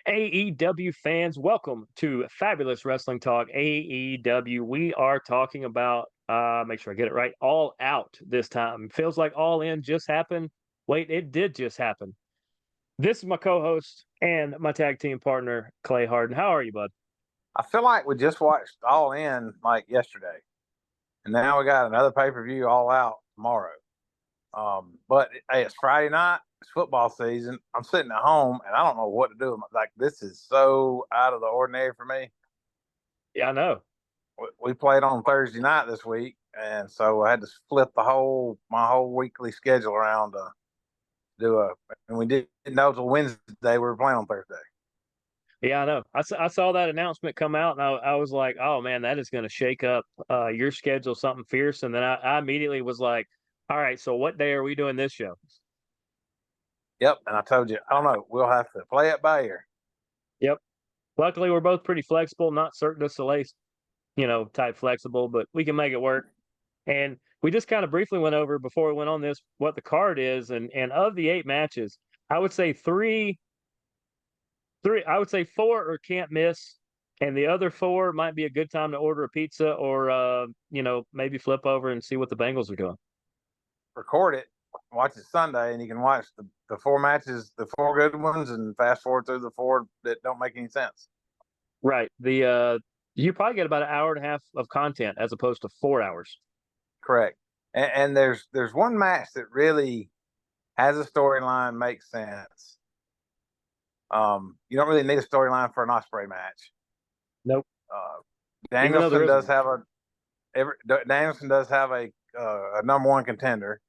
AEW fans, welcome to Fabulous Wrestling Talk AEW. We are talking about, make sure I get it right, All Out this time. Feels like All In just happened. Wait, it did just happen. This is my co-host and my tag team partner, Clay Harden. How are you, bud? I feel like we just watched All In like yesterday, and now we got another pay-per-view All Out tomorrow. But hey, it's Friday night. It's football season. I'm sitting at home, and I don't know what to do. Like, this is so out of the ordinary for me. Yeah, I know. We played on Thursday night this week, and so I had to flip my whole weekly schedule around to do and we didn't know till Wednesday we were playing on Thursday. Yeah, I know. I saw that announcement come out, and I was like, oh, man, that is going to shake up your schedule something fierce. And then I immediately was like, all right, so what day are we doing this show? Yep, and I told you, I don't know. We'll have to play it by ear. Yep. Luckily, we're both pretty flexible, not Cirque du Soleil, type flexible, but we can make it work. And we just kind of briefly went over before we went on this what the card is, and of the 8 matches, I would say I would say four or can't miss, and the other four might be a good time to order a pizza or maybe flip over and see what the Bengals are doing. Record it, watch it Sunday, and you can watch the four matches, the four good ones, and fast forward through the four that don't make any sense. Right. You probably get about an hour and a half of content as opposed to 4 hours. Correct. And there's one match that really has a storyline, makes sense. You don't really need a storyline for an Ospreay match. Nope. Danielson does have a number one contender,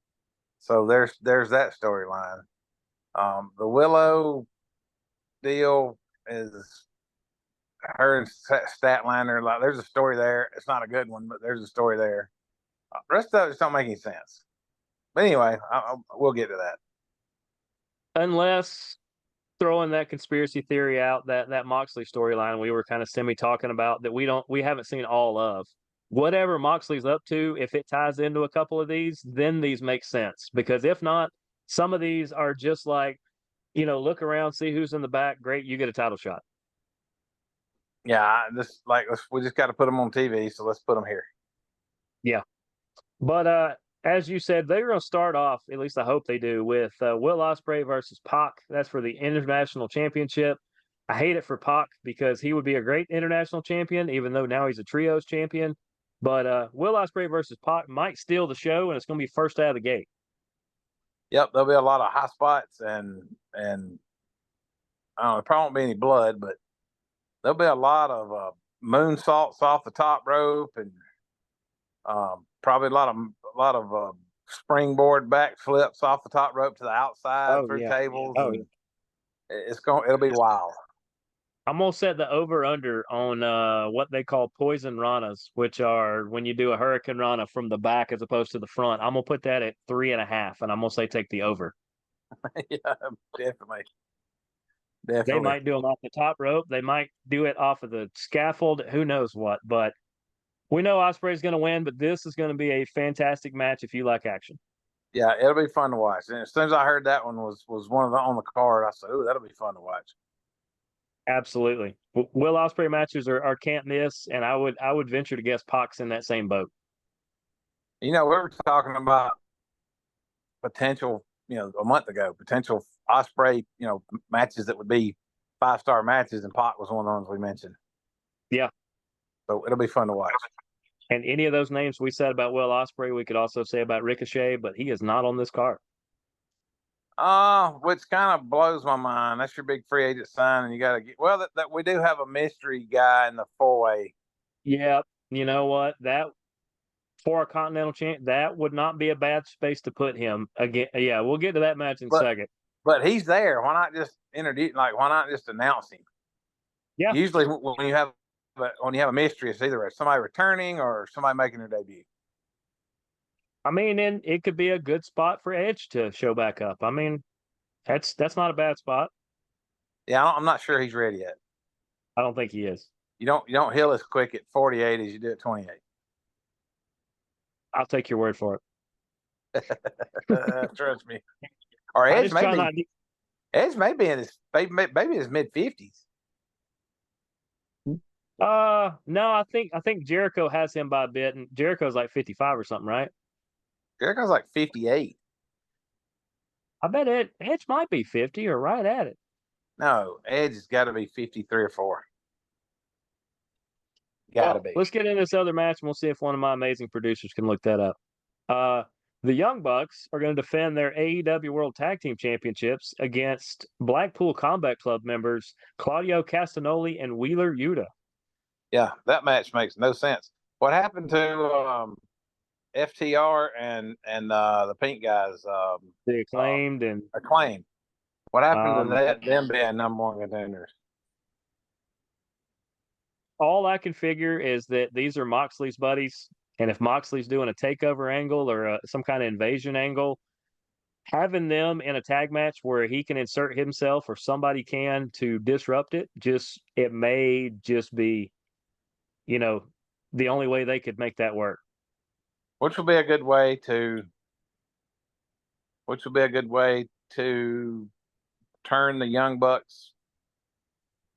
so there's that storyline. The Willow deal is her and Statlander. Like, there's a story there. It's not a good one, but there's a story there. The rest of it just don't make any sense. But anyway, we'll get to that. Unless throwing that conspiracy theory out, that Moxley storyline we were kind of semi talking about that we haven't seen all of. Whatever Moxley's up to, if it ties into a couple of these, then these make sense. Because if not, some of these are just like, look around, see who's in the back. Great, you get a title shot. Yeah, we just got to put them on TV, so let's put them here. Yeah, but as you said, they're going to start off. At least I hope they do with Will Ospreay versus Pac. That's for the International Championship. I hate it for Pac because he would be a great international champion, even though now he's a trios champion. But Will Ospreay versus Pac might steal the show, and it's going to be first out of the gate. Yep, there'll be a lot of high spots, and I don't know, there probably won't be any blood, but there'll be a lot of moonsaults off the top rope, and probably a lot of springboard backflips off the top rope to the outside through tables. Oh, yeah. It'll be wild. I'm gonna set the over under on what they call poison ranas, which are when you do a hurricane rana from the back as opposed to the front. I'm gonna put that at 3.5, and I'm gonna say take the over. Yeah, definitely. They might do them off the top rope. They might do it off of the scaffold. Who knows what? But we know Ospreay's going to win. But this is going to be a fantastic match if you like action. Yeah, it'll be fun to watch. And as soon as I heard that one was one of the on the card, I said, "Oh, that'll be fun to watch." Absolutely. Will Ospreay matches are can't miss, and I would venture to guess Pac's in that same boat. We were talking about potential, a month ago, potential Ospreay, matches that would be 5-star matches, and Pac was one of the ones we mentioned. Yeah. So it'll be fun to watch. And any of those names we said about Will Ospreay, we could also say about Ricochet, but he is not on this card. Which kind of blows my mind. That's your big free agent sign, and you got to get that we do have a mystery guy in the 4-way. Yeah, you know what? That for a continental champ, that would not be a bad space to put him again. Yeah, we'll get to that match in a second. But he's there. Why not just introduce? Like, why not just announce him? Yeah. Usually, when you have a mystery, it's either somebody returning or somebody making their debut. I mean, and it could be a good spot for Edge to show back up. I mean, that's not a bad spot. Yeah, I'm not sure he's ready yet. I don't think he is. You don't heal as quick at 48 as you do at 28. I'll take your word for it. Trust me. Or Edge maybe. Edge may be in his maybe his mid-50s. No, I think Jericho has him by a bit, and Jericho's like 55 or something, right? Jericho's like 58. I bet Edge might be 50 or right at it. No, Edge has got to be 53 or 4. Got to Well, be. let's get into this other match, and we'll see if one of my amazing producers can look that up. Uh, the Young Bucks are going to defend their AEW World Tag Team Championships against Blackpool Combat Club members Claudio Castagnoli and Wheeler Yuta. Yeah, that match makes no sense. What happened to FTR and the Pink guys? The Uh, Acclaimed and Acclaim. What happened to um, them being number one contenders? all I can figure is that these are Moxley's buddies, and if Moxley's doing a takeover angle or some kind of invasion angle, having them in a tag match where he can insert himself or somebody can to disrupt it, just it may just be, you know, the only way they could make that work. Which would be a good way to which would be a good way to turn the Young Bucks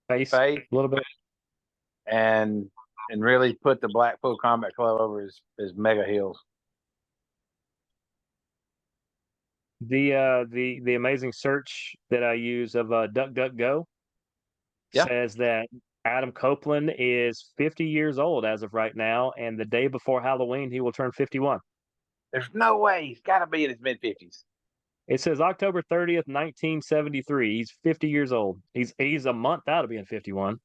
Face face a little bit. and really put the Blackpool Combat Club over his mega heels. The amazing search that I use of DuckDuckGo Yeah, says that Adam Copeland is 50 years old as of right now, and the day before Halloween he will turn 51. there's no way he's got to be in his mid-50s. It says October 30th, 1973. He's 50 years old. He's a month out of being 51.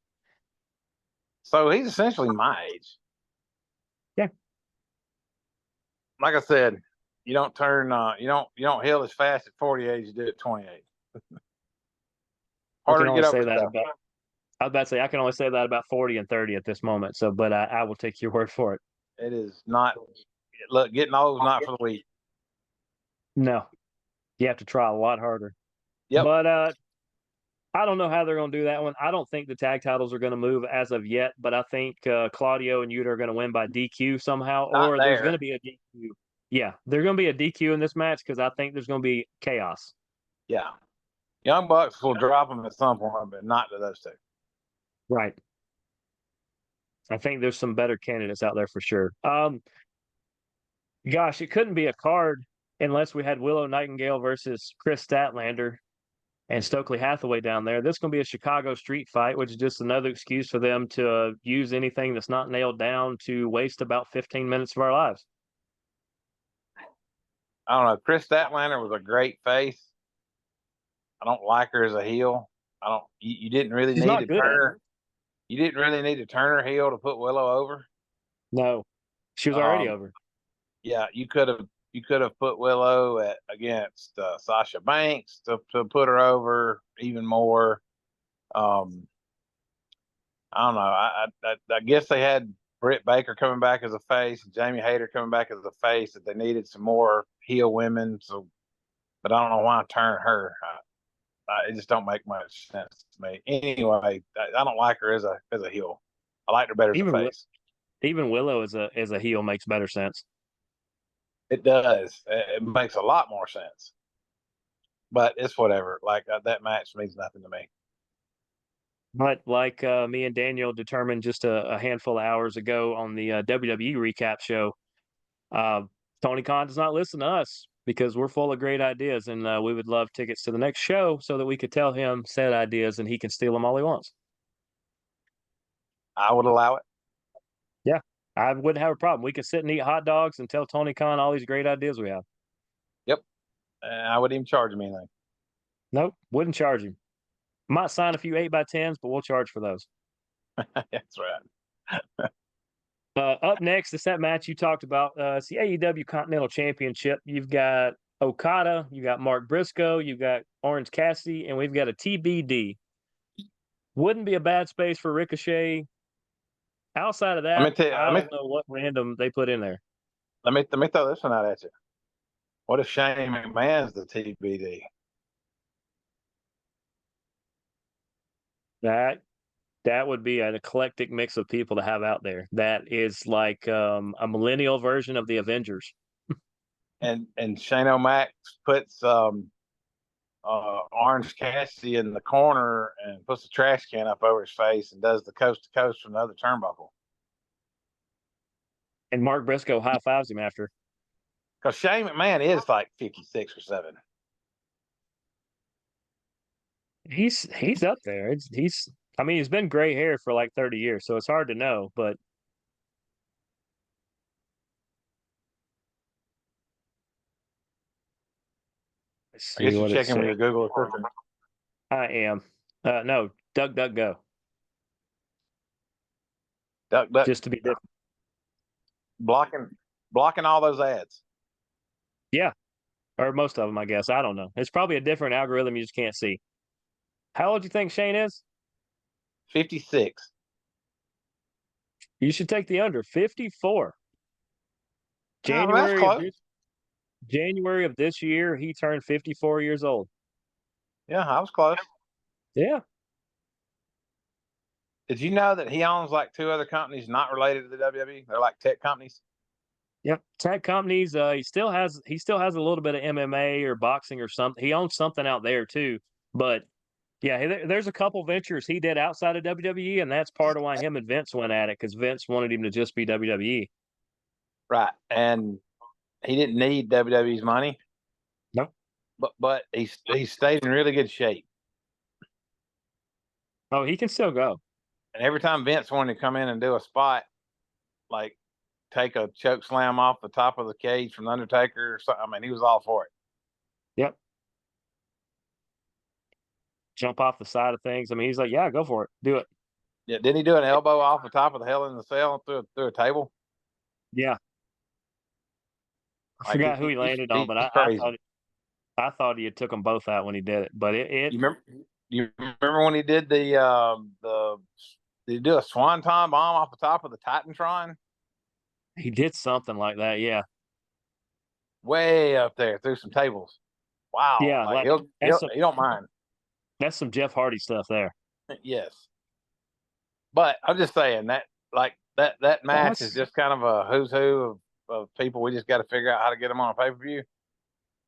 So he's essentially my age. Yeah. Like I said, you don't turn you don't heal as fast at 48 as you do at 28. I can Harder to only get say over that stuff. about I was about to say I can only say that about 40 and 30 at this moment. So but I will take your word for it. It is not look, getting old is not for the weak. No. You have to try a lot harder. Yep. But I don't know how they're going to do that one. I don't think the tag titles are going to move as of yet, but I think Claudio and Yuta are going to win by DQ somehow, Not or there's going there. to be a DQ. Yeah, there's going to be a DQ in this match because I think there's going to be chaos. Yeah. Young Bucks will drop them at some point, but not to those two. Right. I think there's some better candidates out there for sure. Gosh, it couldn't be a card unless we had Willow Nightingale versus Chris Statlander and Stokely Hathaway down there. This is going to be a Chicago street fight, which is just another excuse for them to use anything that's not nailed down to waste about 15 minutes of our lives. I don't know. Chris Statlander was a great face. I don't like her as a heel. I don't. You didn't really She's need not to good turn at it. her. You didn't really need to turn her heel to put Willow over. No, she was already Um, over. yeah, you could have put Willow against Sasha Banks to put her over even more. Um, I don't know. I guess they had Britt Baker coming back as a face, and Jamie Hayter coming back as a face. That they needed some more heel women. So, but I don't know why turn her. It just don't make much sense to me. Anyway, I don't like her as a heel. I liked her better as a Even face. even Willow as a heel makes better sense. It does. It makes a lot more sense. But it's whatever. Like that match means nothing to me. But like me and Daniel determined just a handful of hours ago on the WWE recap show, uh, Tony Khan does not listen to us because we're full of great ideas, and we would love tickets to the next show so that we could tell him said ideas and he can steal them all he wants. I would allow it. Yeah, I wouldn't have a problem. We could sit and eat hot dogs and tell Tony Khan all these great ideas we have. Yep. And I wouldn't even charge him anything. Nope, wouldn't charge him. Might sign a few 8x10s, but we'll charge for those. That's right. Up next, it's that match you talked about. It's the AEW Continental Championship. You've got Okada, you got Mark Briscoe, you got Orange Cassidy, and we've got a TBD. Wouldn't be a bad space for Ricochet. Outside of Let me that, tell you, I don't know what random they put in there. let me throw this one out at you. What if Shane McMahon's the TBD? That would be an eclectic mix of people to have out there. That is like a millennial version of the Avengers. And Shane O'Mac puts Orange Cassidy in the corner and puts the trash can up over his face and does the coast to coast from the other turnbuckle. And Mark Briscoe high fives him after. Because Shane McMahon is like 56 or 7. He's up there. He's I mean, he's been gray hair for like 30 years, so it's hard to know, but let's I see guess you're what it checking with says. your Google Assistant. I am. No, Duck Duck Go. Duck, duck, Just to be different. blocking, blocking all those ads. Yeah, or most of them, I guess. I don't know. It's probably a different algorithm you just can't see. How old do you think Shane is? 56. You should take the under 54. Oh, that's January of close. this year, he turned 54 years old. Yeah, I was close. Yeah. Did you know that he owns like 2 other companies not related to the WWE? They're like tech companies. Yep. Tech companies, he still has a little bit of MMA or boxing or something. He owns something out there too. But yeah, there's a couple ventures he did outside of WWE, and that's part of why him and Vince went at it because Vince wanted him to just be WWE. Right. And he didn't need WWE's money, No. but he stayed in really good shape. Oh, he can still go. And every time Vince wanted to come in and do a spot, like take a choke slam off the top of the cage from the Undertaker or something, I mean, he was all for it. Yep. Jump off the side of things. I mean, he's like, yeah, go for it. Do it. Yeah, didn't he do an elbow off the top of the Hell in the Cell through a table? Yeah. I Like forgot who he landed on, but he's crazy. I thought he had took them both out when he did it. But it You remember? You remember when he did the did he do a swanton bomb off the top of the Titantron? he did something like that. Yeah. Way up there through some tables. Wow, Yeah, like like he'll he don't mind. that's some Jeff Hardy stuff there. Yes, but I'm just saying that like that match is That's just kind of a who's who of people. We just got to figure out how to get them on a pay per view.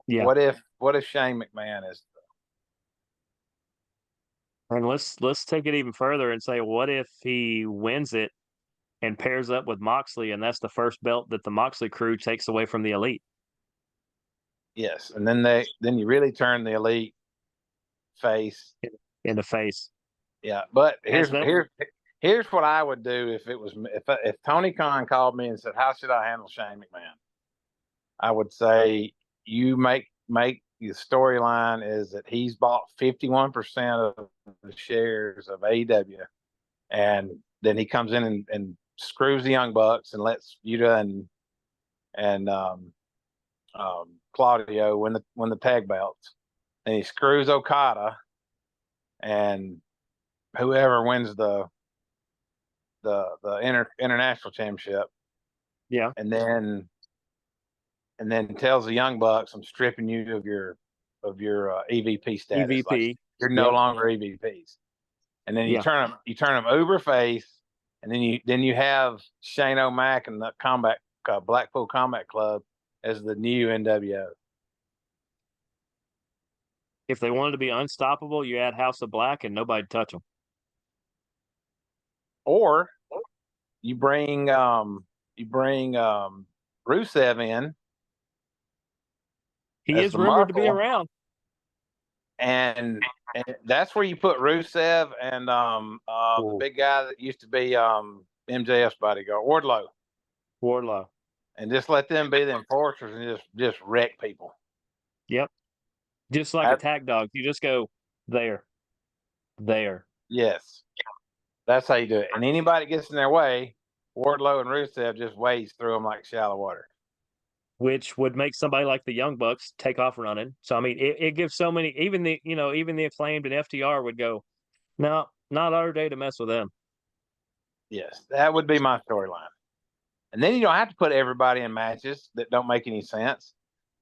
yeah. What if Shane McMahon is? And let's take it even further and say, what if he wins it and pairs up with Moxley, and that's the first belt that the Moxley crew takes away from the Elite Yes, and then you really turn the Elite face. in the face. Yeah, but As them, here's what I would do if Tony Khan called me and said, "How should I handle Shane McMahon?" I would say you make the storyline is that he's bought 51% of the shares of AEW, and then he comes in and screws the Young Bucks and lets Yuta and Claudio win the tag belts, and he screws Okada and whoever wins the international championship, yeah, and then tells the Young Bucks, "I'm stripping you of your EVP status. Like EVP. you're no Yep. longer EVPs." And then Yeah. you turn them uber face, and then you have Shane O'Mac and the Combat Blackpool Combat Club as the new NWO. If they wanted to be unstoppable, you add House of Black and nobody touch them. Or you bring Rusev in He as is the rumored to be muscle, around. and that's where you put Rusev and the Ooh, big guy that used to be MJF's bodyguard, Wardlow, Wardlow. and just let them be the enforcers and just wreck people. Yep. Just like That, attack dogs. You just go there, there. yes, that's how you do it. And anybody that gets in their way, Wardlow and Rusev just wades through them like shallow water. Which would make somebody like the Young Bucks take off running. So I mean, it gives so many. Even the acclaimed and FTR would go, no, not our day to mess with them. Yes, that would be my storyline. And then you don't have to put everybody in matches that don't make any sense.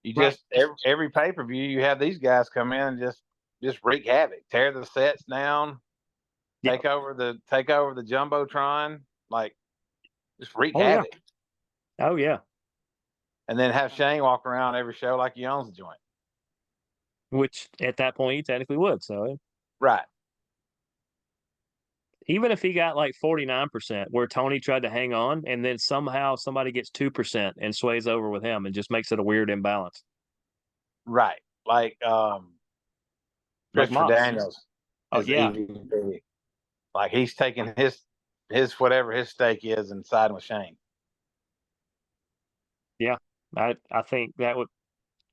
You Right. just every pay per view, you have these guys come in and just wreak havoc, tear the sets down, Yeah. take over the jumbotron, like just wreak Oh yeah. havoc, Oh yeah. and then have Shane walk around every show like he owns the joint. which at that point he technically would. So Right. even if he got like 49%, where Tony tried to hang on, and then somehow somebody gets 2% and sways over with him and just makes it a weird imbalance. Right. Like Like Christopher Moss. Daniels Oh is yeah. EVP. Like he's taking his whatever his stake is and siding with Shane. Yeah. I think that would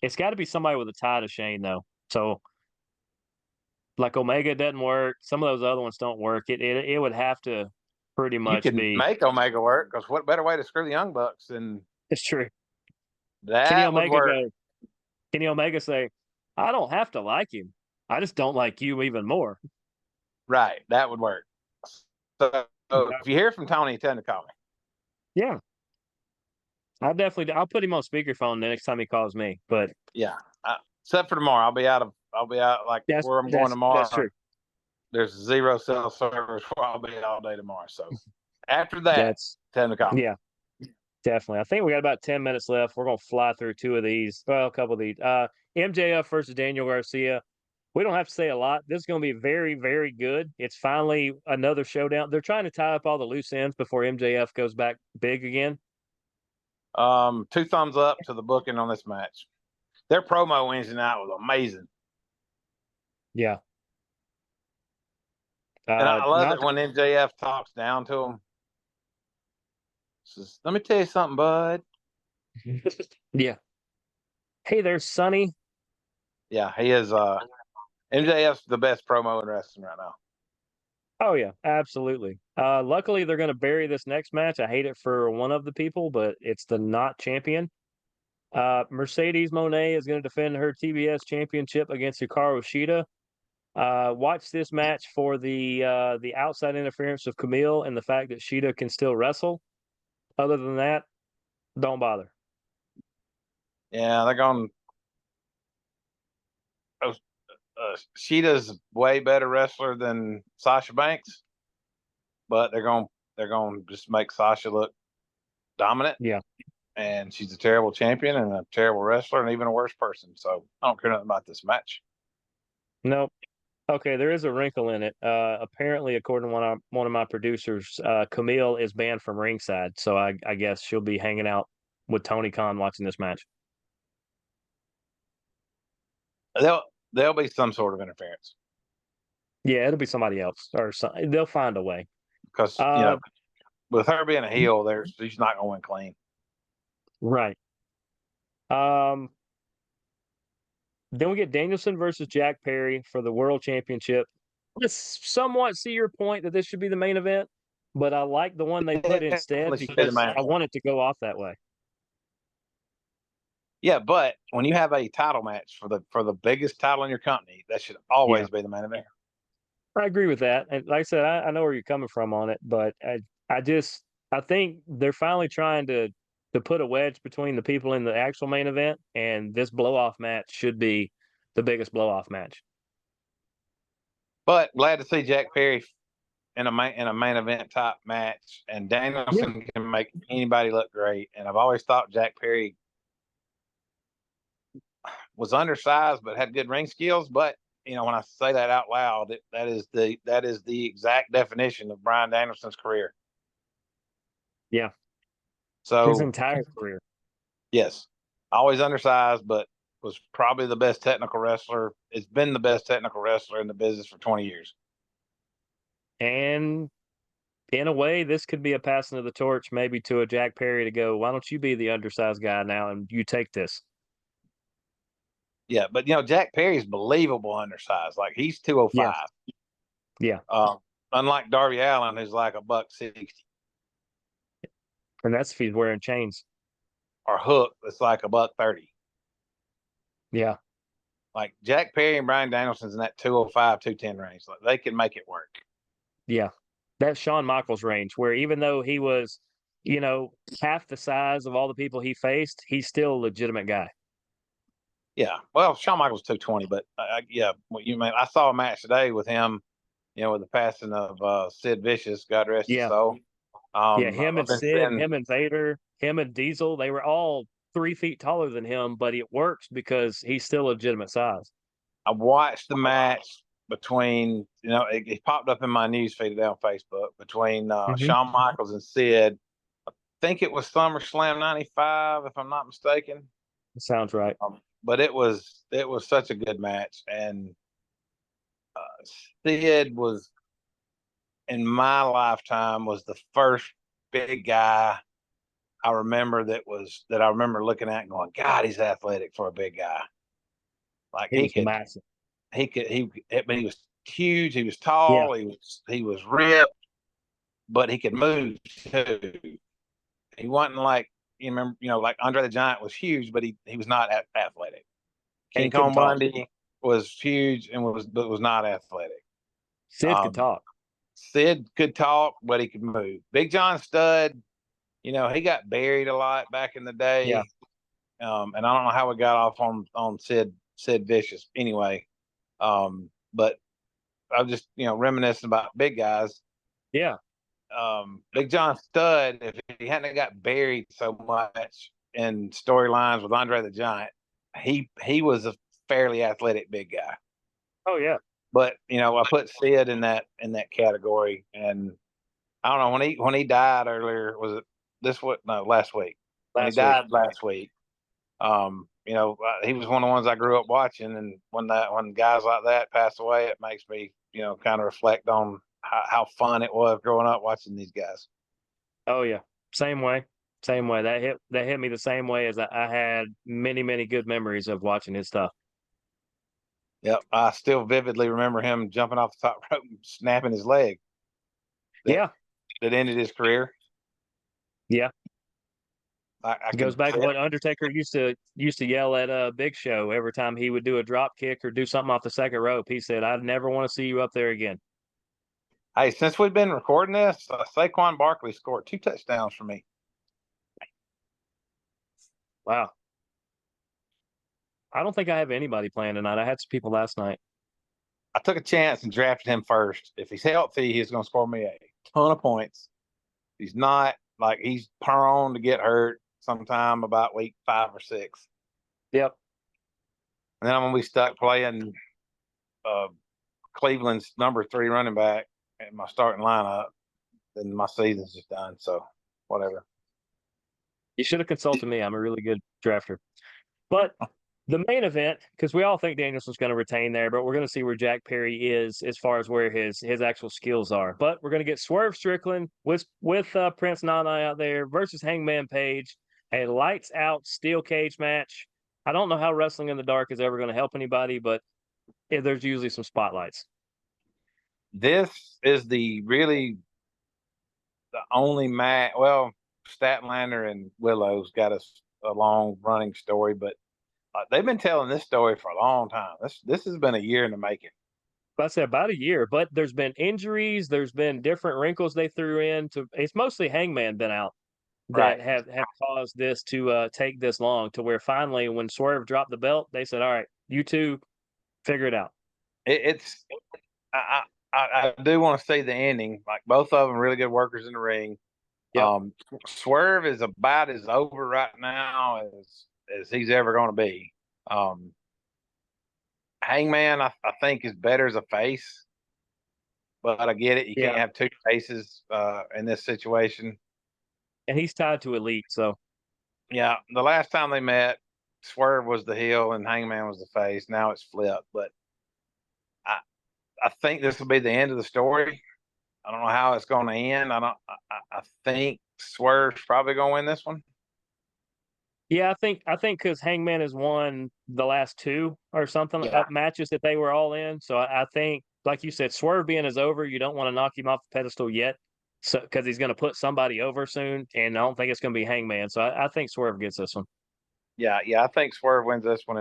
it's got to be somebody with a tie to Shane though. So like Omega doesn't work. Some of those other ones don't work. It would have to pretty You much can be. make Omega work because what better way to screw the Young Bucks than It's true. Kenny that would Omega work. go. Kenny Omega say, I don't have to like him. I just don't like you even more. Right. That would work. So if you hear from Tony, tell him to call me. Yeah, I'll put him on speakerphone the next time he calls me. But Yeah. Except for tomorrow. I'll be out like that's where I'm going that's tomorrow. true. There's zero cell service where I'll be all day tomorrow. So after that, That's tell him to call me. yeah, definitely. I think we got about 10 minutes left. We're gonna fly through two of these. Well, a couple of these. MJF versus Daniel Garcia. We don't have to say a lot. This is going to be very, very good. It's finally another showdown. They're trying to tie up all the loose ends before MJF goes back big again. Two thumbs up to the booking on this match. Their promo Wednesday night was amazing. Yeah. And I love Not it when MJF talks down to him. Says, let me tell you something, bud. yeah. Hey there, Sonny. Yeah, he is MJF's the best promo in wrestling right now. Oh yeah, absolutely. Luckily they're going to bury this next match. I hate it for one of the people, but it's the not champion. Mercedes Moné is going to defend her TBS championship against Hikaru Shida. Watch this match for the outside interference of Camille and the fact that Shida can still wrestle. Other than that, don't bother. Yeah, they're going. Sheeta's way better wrestler than Sasha Banks, but they're going to just make Sasha look dominant. Yeah. And she's a terrible champion and a terrible wrestler and even a worse person. So I don't care nothing about this match. Nope. Okay, there is a wrinkle in it. Apparently, according to one of my producers, Camille is banned from ringside, so I guess she'll be hanging out with Tony Khan watching this match. There'll there'll be some sort of interference Yeah, it'll be somebody else, or they'll find a way. because Uh, with her being a heel, she's not going to win clean. right. Um, then we get Danielson versus Jack Perry for the World Championship. I somewhat see your point that this should be the main event, but I like the one they put instead Definitely should be the because main I event. want it to go off that way. Yeah, but when you have a title match for the biggest title in your company, that should Yeah. always be the main event. I agree with that. And like I said, I know where you're coming from on it, but I think they're finally trying to put a wedge between the people in the actual main event, and this blow off match should be the biggest blow off match. But glad to see Jack Perry in a main event type match, and Yeah. Danielson can make anybody look great. And I've always thought Jack Perry was undersized but had good ring skills. But when I say that out loud, that is the exact definition of Bryan Danielson's career. Yeah. His So entire career. yes, always undersized, but was probably the best technical wrestler. It's been the best technical wrestler in the business for 20 years. And in a way, this could be a passing of the torch maybe to a Jack Perry to go, why don't you be the undersized guy now and you take this? Yeah, but Jack Perry's believable undersized. Like he's Yeah. 205. Yeah. Unlike Darby Allin, who's like a $160, And that's if he's wearing chains. or Hook, that's like a $130. Yeah. Like Jack Perry and Bryan Danielson's in that 205, 210 range. Like they can make it work. Yeah. That's Shawn Michaels range, where even though he was, half the size of all the people he faced, he's still a legitimate guy. Yeah. Well, Shawn Michaels 220, but yeah, what you mean? I saw a match today with him, with the passing of Sid Vicious, God rest his Yeah. soul. Yeah. Him I've and been Sid, seeing, him and Vader, him and Diesel, they were all 3 feet taller than him, but it works because he's still a legitimate size. I watched the match between, it popped up in my news feed on Facebook between Hmm. Shawn Michaels and Sid. I think it was SummerSlam '95, if I'm not mistaken. Sounds right. But it was such a good match, and Sid was in my lifetime was the first big guy that I remember looking at and going, God, he's athletic for a big guy. Like He was massive. he was huge. He was Yeah. tall. He was ripped, but he could move too. He wasn't like, like Andre the Giant was huge, but he was not athletic. And he King couldn't Kong talk. Bundy was huge but was not athletic. Sid could Um, talk. Sid could talk, but he could move. Big John Studd, he got buried a lot back in the Yeah. day. And I don't know how we got off on Sid Vicious anyway. But I'm just reminiscing about big guys. Yeah. Big John Studd, if he hadn't got buried so much in storylines with Andre the Giant, he was a fairly athletic big guy. Oh yeah. But I put Sid in that category, and I don't know when he died earlier. Was it this what? No, last week. When he Last week. died last week, he was one of the ones I grew up watching, and when guys like that pass away, it makes me kind of reflect on how fun it was growing up watching these guys. Oh yeah. Same way. Same way. That hit me the same way as I had many, many good memories of watching his stuff. Yep, I still vividly remember him jumping off the top rope and snapping his leg. That Yeah. that ended his career. Yeah. I It can goes back to say it. what Undertaker used to yell at Big Show every time he would do a drop kick or do something off the second rope. He said, "I never want to see you up there again." Hey, since we've been recording this, Saquon Barkley scored 2 touchdowns for me. Wow. I don't think I have anybody playing tonight. I had some people last night. I took a chance and drafted him first. If he's healthy, he's going to score me a ton of points. He's not, like, he's prone to get hurt sometime about week 5 or 6. Yep. And then I'm going to be stuck playing uh, Cleveland's number 3 running back in my starting lineup. Then my season's just done. So whatever. You should have consulted me. I'm a really good drafter. But the main event, because we all think Danielson's going to retain there, but we're going to see where Jack Perry is as far as where his actual skills are. But we're going to get Swerve Strickland with Prince Nana out there versus Hangman Page, a lights out steel cage match. I don't know how wrestling in the dark is ever going to help anybody, but there's usually some spotlights. This is the only match. Well, Statlander and Willow's got a long running story, but they've been telling this story for a long time. This has been a year in the making. I said about a year, but there's been injuries, there's been different wrinkles they threw in. It's mostly Hangman been out Right. that have caused this to take this long to where finally when Swerve dropped the belt, they said, "All right, you two figure it out." It's I do want to see the ending. Like, both of them really good workers in the ring. Yep. Swerve is about as over right now as he's ever going to be. Um, Hangman, I think, is better as a face, but I get it. You can't Yeah. have two faces in this situation. And he's tied to Elite, so Yeah, the last time they met, Swerve was the heel and Hangman was the face. Now it's flipped, but I I think this will be the end of the story. I don't know how it's going to end. I don't. I think Swerve's probably going to win this one. yeah, I think because Hangman has won the last two or something Yeah, matches that they were all in. So I think, like you said, Swerve being is over. You don't want to knock him off the pedestal yet, so because he's going to put somebody over soon, and I don't think it's going to be Hangman. So I think Swerve gets this one. yeah. I think Swerve wins this one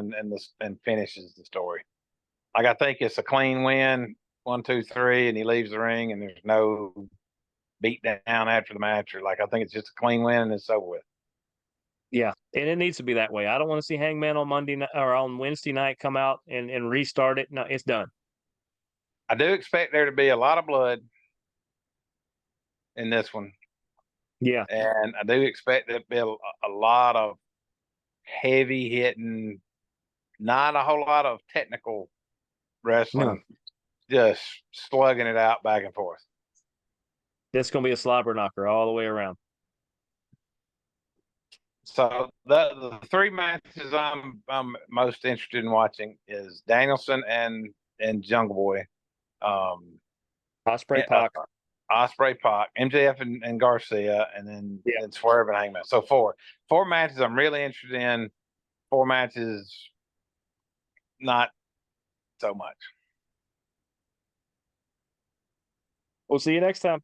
and finishes the story. Like, I think it's a clean win, 1, 2, 3, and he leaves the ring, and there's no beat down after the match, or, like, I think it's just a clean win and it's over with. Yeah, and it needs to be that way. I don't want to see Hangman on Monday night or on Wednesday night come out and restart it. No, it's done. I do expect there to be a lot of blood in this one, Yeah, and I do expect there to be a lot of heavy hitting, not a whole lot of technical. No, wrestling, just slugging it out back and forth. it's going to be a slobber knocker all the way around. So the three matches I'm most interested in watching is Danielson and Jungle Boy, um, Osprey, uh, Pac. Osprey, Pac, MJF, and Garcia, and Yeah. then Swerve and Hangman. So four matches I'm really interested in. Four matches not so much. We'll see you next time.